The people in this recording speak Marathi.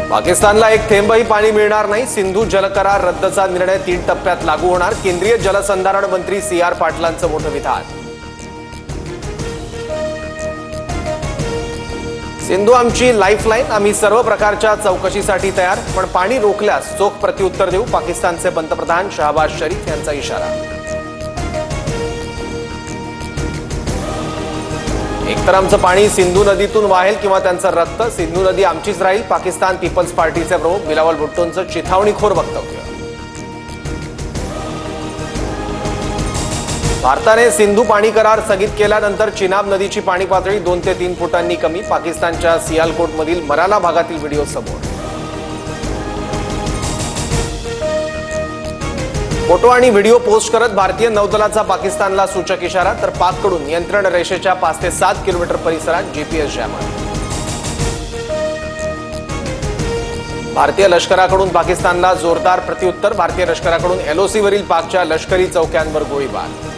पाकिस्तानला एक थेंबही पाणी मिळणार नाही. सिंधू जलकरार रद्दचा निर्णय 3 टप्प्यात लागू होणार. केंद्रीय जलसंधारण मंत्री CR पाटलांचं मोठं विधान. सिंधू आमची लाईफलाईन. आम्ही सर्व प्रकारच्या चौकशीसाठी तयार, पण पाणी रोखल्यास चोख प्रत्युत्तर देऊ. पाकिस्तानचे पंतप्रधान शहबाज शरीफ यांचा इशारा. एकतर आमचं पाणी सिंधू नदीतून वाहेल किंवा त्यांचं रक्त. सिंधू नदी आमचीच राहील. पाकिस्तान पीपल्स पार्टीचे प्रमुख बिलावल भुट्टोंचं चिथावणीखोर वक्तव्य. भारताने सिंधू पाणी करार स्थगित केल्यानंतर चिनाब नदीची पाणी पातळी 2 ते 3 फुटांनी कमी. पाकिस्तानच्या सियालकोटमधील मराना भागातील व्हिडिओ समोर. फोटो आणि व्हिडिओ पोस्ट करत भारतीय नौदलाचा पाकिस्तानला सूचक इशारा. तर पाककडून नियंत्रण रेषेच्या 5 ते 7 किलोमीटर परिसरात GPS जॅमर. भारतीय लष्कराकडून पाकिस्तानला जोरदार प्रत्युत्तर. भारतीय लष्कराकडून LOC वरील पाकच्या लष्करी चौक्यांवर गोळीबार.